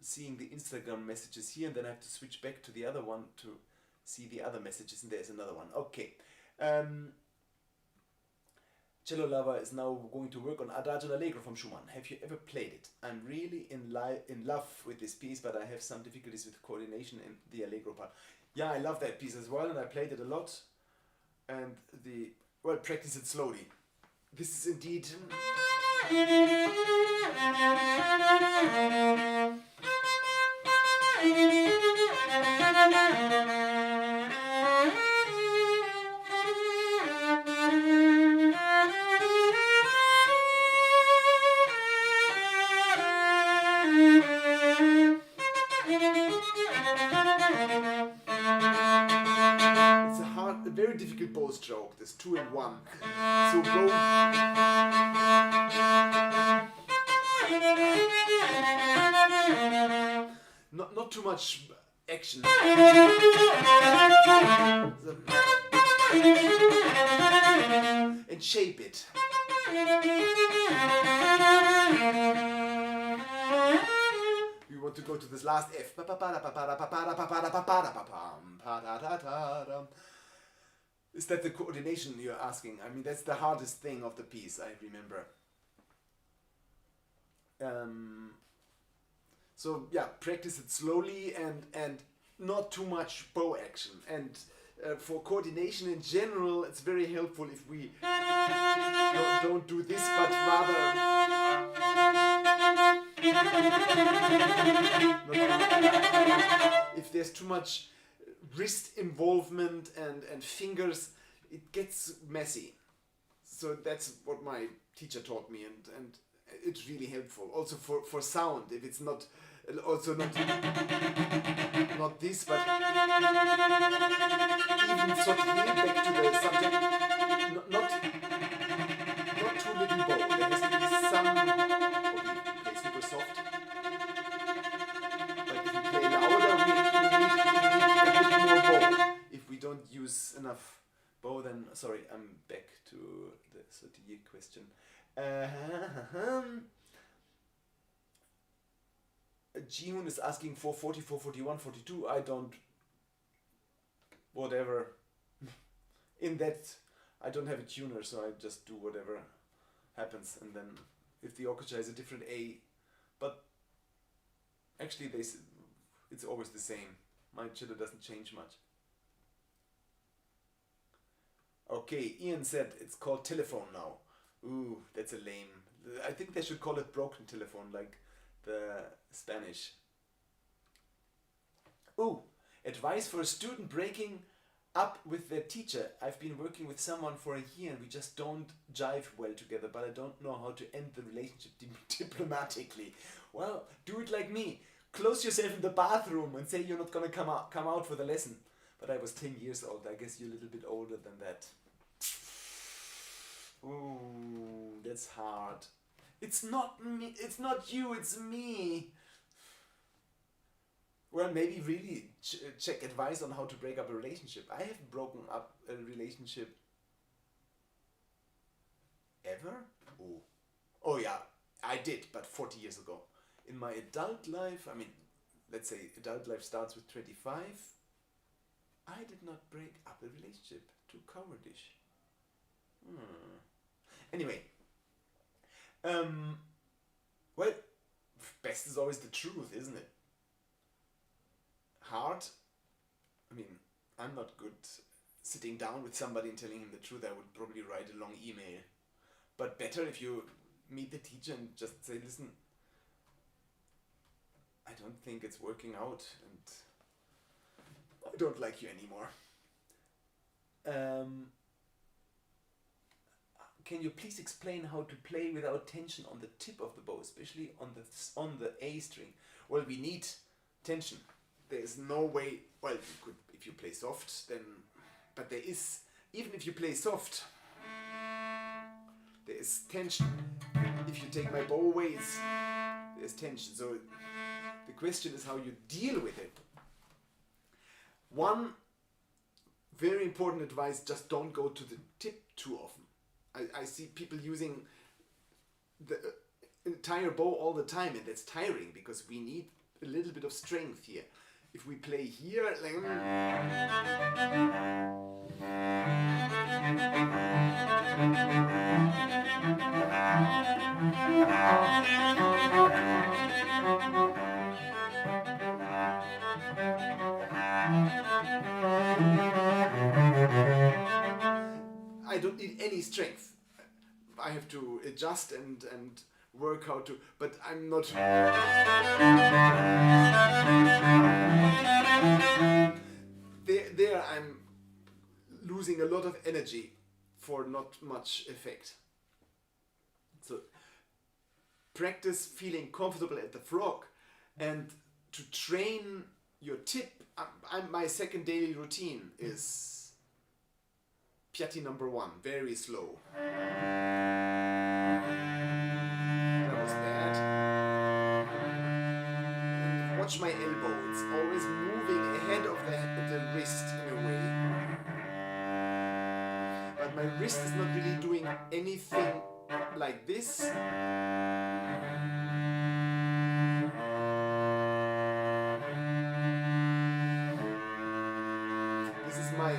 [SPEAKER 1] seeing the Instagram messages here, and then I have to switch back to the other one to see the other messages, and there's another one. Okay. Cello Lover is now going to work on Adagio and Allegro from Schumann. Have you ever played it? I'm really in love with this piece, but I have some difficulties with coordination in the Allegro part. Yeah, I love that piece as well, and I played it a lot. And practice it slowly. This is indeed... a very difficult bow stroke, this 2 and 1. So bow. Not too much action. And shape it. We want to go to this last F. Is that the coordination you're asking? I mean, that's the hardest thing of the piece, I remember. So yeah, practice it slowly and not too much bow action. And for coordination in general, it's very helpful if we don't do this, but rather if there's too much wrist involvement and fingers, it gets messy. So that's what my teacher taught me, and it's really helpful. Also for sound, if it's not Also not this, but even sautiller back to the subject. Not too little bow. There has to be some. Okay, play super soft. But if we play louder, we need a bit more bow. If we don't use enough bow, then sorry, I'm back to the sautiller question. Jihoon is asking 440, 441, 42. I don't. Whatever. In that, I don't have a tuner, so I just do whatever happens. And then, if the orchestra has a different A, but actually, it's always the same. My cello doesn't change much. Okay, Ian said it's called telephone now. Ooh, that's a lame. I think they should call it broken telephone, like the Spanish. Ooh, advice for a student breaking up with their teacher. I've been working with someone for a year and we just don't jive well together, but I don't know how to end the relationship diplomatically. Well, do it like me. Close yourself in the bathroom and say you're not gonna come out for the lesson. But I was 10 years old. I guess you're a little bit older than that. Ooh, that's hard. It's not me. It's not you. It's me. Well, maybe really check advice on how to break up a relationship. I haven't broken up a relationship ever. Oh yeah, I did, but 40 years ago. In my adult life, I mean, let's say adult life starts with 25. I did not break up a relationship. Too cowardish. Anyway. Well, best is always the truth, isn't it? Hard. I mean, I'm not good sitting down with somebody and telling him the truth. I would probably write a long email. But better if you meet the teacher and just say, listen, I don't think it's working out and I don't like you anymore. Can you please explain how to play without tension on the tip of the bow, especially on the A string? Well, we need tension. There is no way. Well, you could if you play soft, then. But there is, even if you play soft, there is tension. If you take my bow away, there's tension. So the question is how you deal with it. One very important advice: just don't go to the tip too often. I see people using the entire bow all the time, and that's tiring because we need a little bit of strength here. If we play here, like, I don't need any strength. I have to adjust and work how to, but I'm not. There I'm losing a lot of energy for not much effect. So practice feeling comfortable at the frog, and to train your tip. My second daily routine is Piatti number 1, very slow. That was bad. And watch my elbow, it's always moving ahead of the wrist in a way. But my wrist is not really doing anything like this. This is my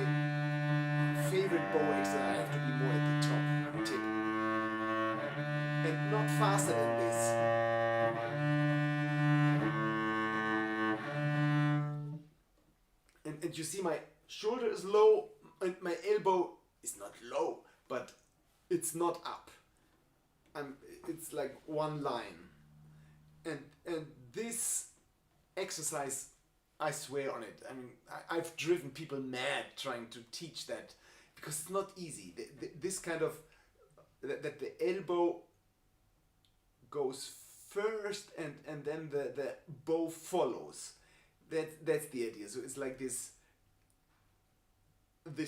[SPEAKER 1] favorite bow exercise. I have to be more at the top tip and not faster than this. And you see my shoulder is low and my elbow is not low, but it's not up. It's like one line. And this exercise, I swear on it. I mean, I've driven people mad trying to teach that. Because it's not easy. This kind of, that the elbow goes first and then the bow follows. That's the idea. So it's like this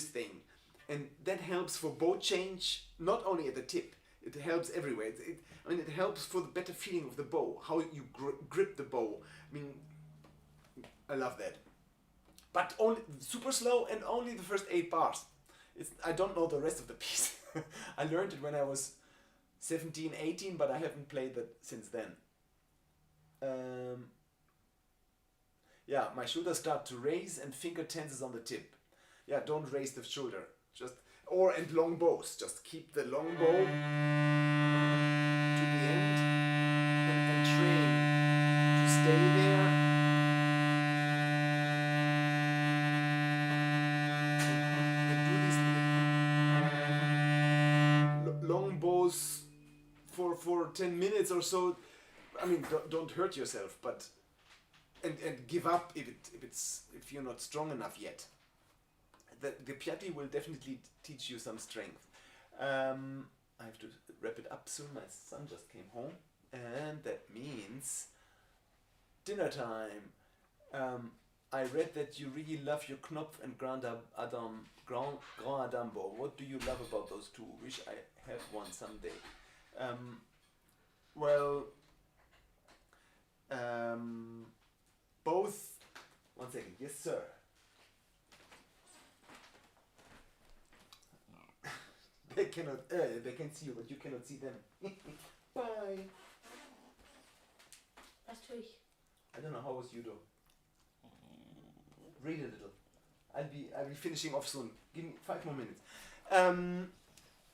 [SPEAKER 1] thing, and that helps for bow change, not only at the tip. It helps everywhere. It helps for the better feeling of the bow, how you grip the bow. I mean, I love that. But only super slow and only the first 8 bars. I don't know the rest of the piece. I learned it when I was 17, 18, but I haven't played that since then. Yeah, my shoulders start to raise and finger tenses on the tip. Yeah, don't raise the shoulder. And long bows. Just keep the long bow to the end and train to stay there. And do these long bows for 10 minutes or so. I mean, don't hurt yourself, but and give up if you're not strong enough yet. The Piatti will definitely teach you some strength. I have to wrap it up soon. My son just came home, and that means dinner time. I read that you really love your Knopf and Grand Adam bow. What do you love about those two? Wish I have one someday. Both. One second. Yes, sir. They can see you, but you cannot see them. Bye.
[SPEAKER 2] Was tue ich?
[SPEAKER 1] I don't know, how was judo? Read a little. I'll be finishing off soon. Give me 5 more minutes.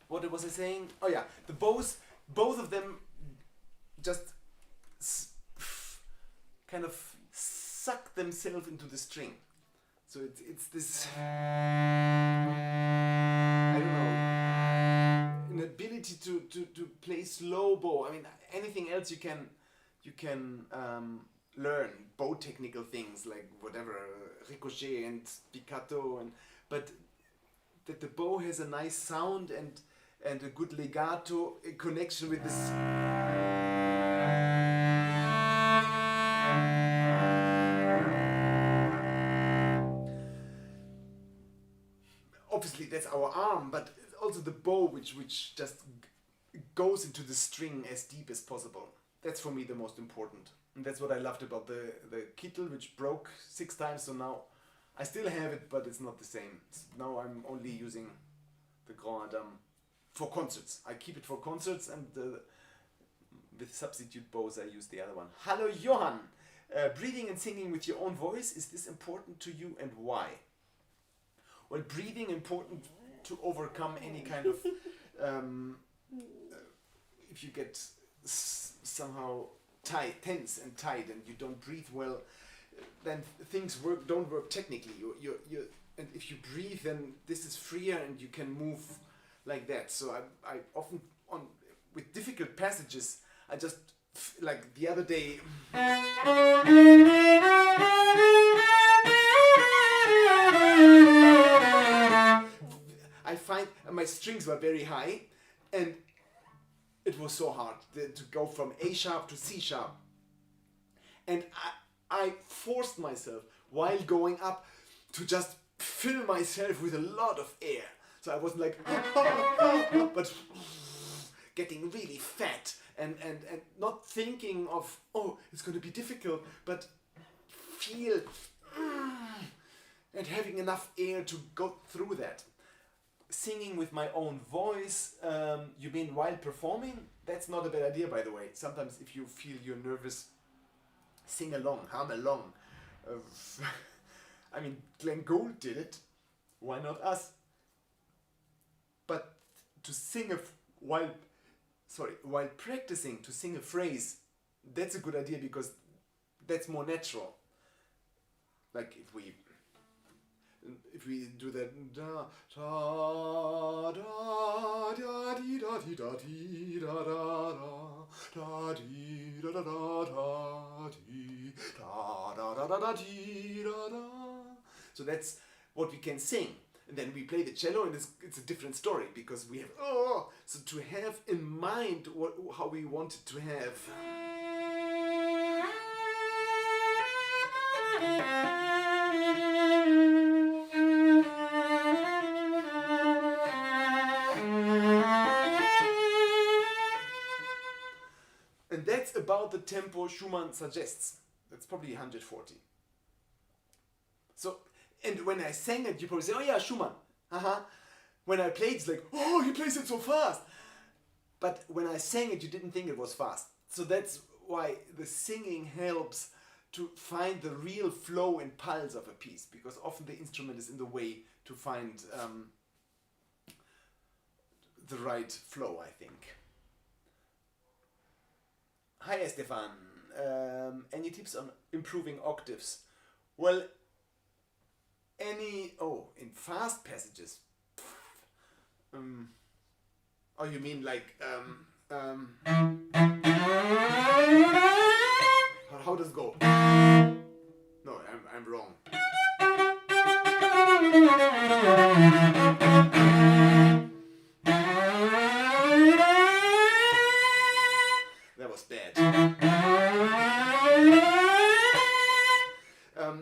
[SPEAKER 1] What was I saying? Oh yeah, the bows, both of them just kind of suck themselves into the string. So it's this, I don't know, an ability to play slow bow. I mean, anything else you can learn, bow technical things like whatever, ricochet and piccato, but that the bow has a nice sound and a good legato, a connection with this. Obviously that's our arm, but also the bow which just goes into the string as deep as possible. That's for me the most important. And that's what I loved about the Kittel, which broke 6 times, so now I still have it, but it's not the same. Now I'm only using the Grand Adam for concerts. I keep it for concerts, and with substitute bows I use the other one. Hello Johan! Breathing and singing with your own voice, is this important to you and why? Well, breathing important to overcome any kind of if you get somehow tense and tight and you don't breathe well, then things don't work technically. And if you breathe, then this is freer and you can move like that. So I often with difficult passages, I just like the other day. I find my strings were very high, and it was so hard to go from A sharp to C sharp. And I forced myself while going up to just fill myself with a lot of air. So I wasn't like, but getting really fat and not thinking of, oh, it's going to be difficult, but feel and having enough air to go through that. Singing with my own voice, you mean while performing? That's not a bad idea, by the way. Sometimes if you feel you're nervous, sing along, hum along. I mean, Glenn Gould did it. Why not us? But to sing while practicing to sing a phrase, that's a good idea because that's more natural. Like if we do that da da da da dee da dee da dee da da da dee da da da da dee da da da da dee da da. So that's what we can sing. And then we play the cello, and it's a different story, because we have so to have in mind how we want it to have. And that's about the tempo Schumann suggests. That's probably 140. So, and when I sang it, you probably say, oh yeah, Schumann. When I played, it's like, oh, he plays it so fast. But when I sang it, you didn't think it was fast. So that's why the singing helps to find the real flow and pulse of a piece, because often the instrument is in the way to find the right flow, I think. Hi Estefan, any tips on improving octaves? Well, in fast passages. Oh, you mean like how does it go? No, I'm wrong. That was bad.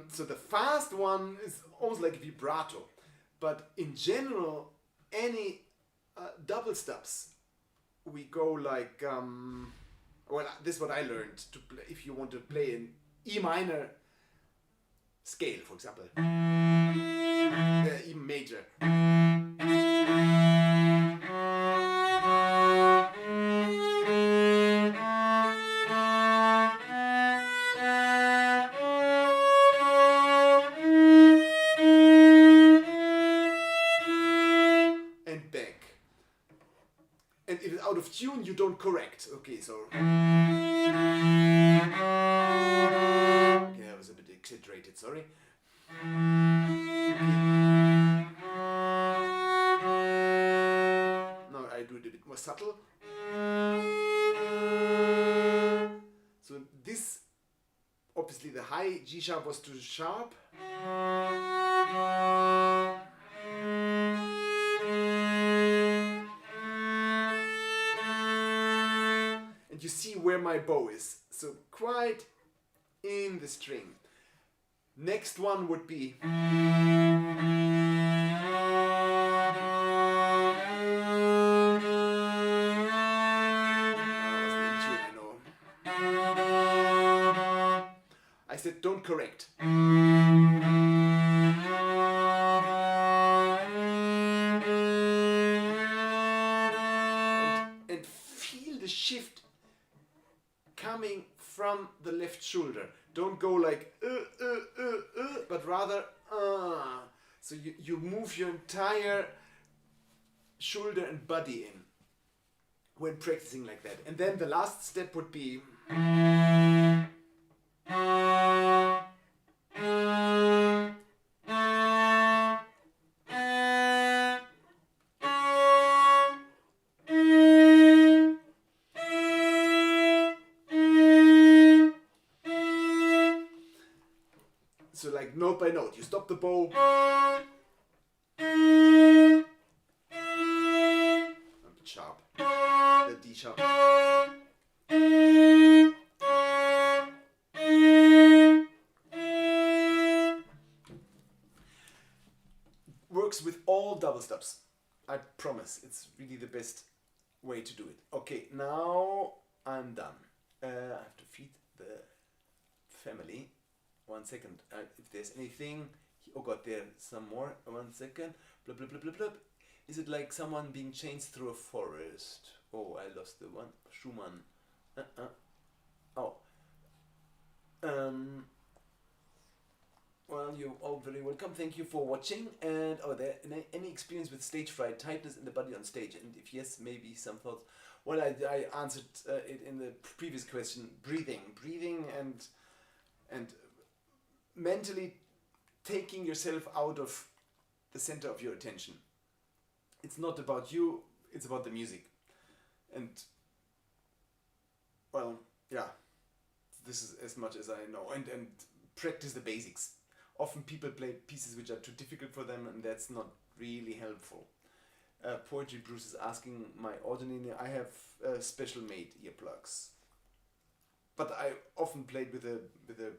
[SPEAKER 1] So the fast one is almost like a vibrato, but in general, any double stops, we go like this is what I learned to play. If you want to play an E minor scale, for example, E major. And if it's out of tune, you don't correct. Okay, so. Okay, that was a bit exaggerated, sorry. Now I do it a bit more subtle. So this, obviously the high G sharp was too sharp. And you see where my bow is. So quite in the string. Next one would be. I said don't correct. And feel the shift coming from the left shoulder. Don't go like but rather So you move your entire shoulder and body in when practicing like that. And then the last step would be. So like note by note, you stop the bow. A bit sharp. The D sharp. Works with all double stops. I promise. It's really the best way to do it. Okay, now I'm done. I have to feed the family. 1 second. If there's anything. Oh god, there's some more. 1 second. Blub, blub, blub, blub, blub. Is it like someone being chased through a forest? Oh, I lost the one. Schumann. Oh. Well, you're all very welcome. Thank you for watching. And there any experience with stage fright, tightness in the body on stage? And if yes, maybe some thoughts. Well, I answered it in the previous question. Breathing and mentally taking yourself out of the center of your attention. It's not about you, it's about the music. And well, yeah, this is as much as I know. And practice the basics. Often people play pieces which are too difficult for them, and that's not really helpful. Poetry Bruce is asking my ordinary. I have special made earplugs, but I often played with the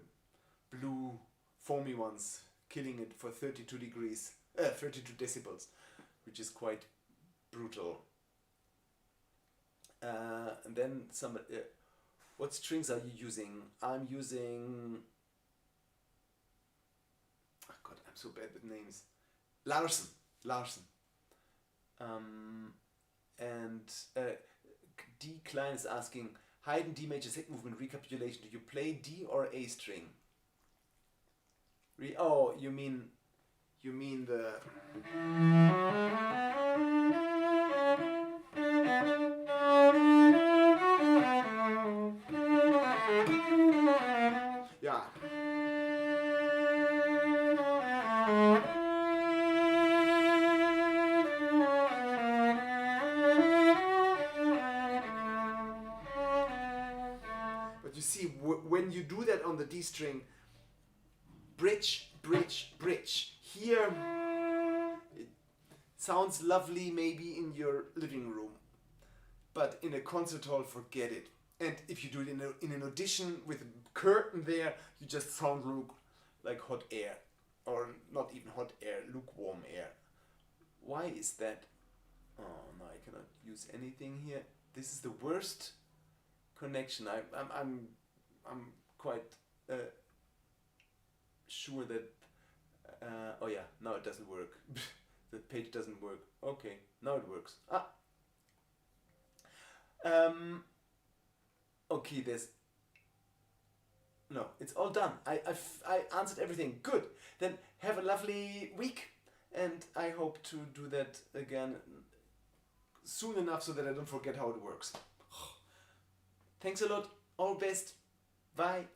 [SPEAKER 1] blue foamy ones, killing it for 32 degrees, 32 decibels, which is quite brutal. And then some. What strings are you using? I'm using. Oh God, I'm so bad with names. Larsen. And D. Klein is asking, Haydn D major second movement recapitulation. Do you play D or A string? Oh, you mean the. Yeah. But you see, when you do that on the D string, bridge. Here, it sounds lovely maybe in your living room, but in a concert hall, forget it. And if you do it in an audition with a curtain there, you just sound like hot air, or not even hot air, lukewarm air. Why is that? Oh no, I cannot use anything here. This is the worst connection. I'm quite sure that. Oh yeah, now it doesn't work. The page doesn't work. Okay, now it works. Okay, no, it's all done. I answered everything. Good. Then have a lovely week, and I hope to do that again soon enough so that I don't forget how it works. Thanks a lot. All best. Bye.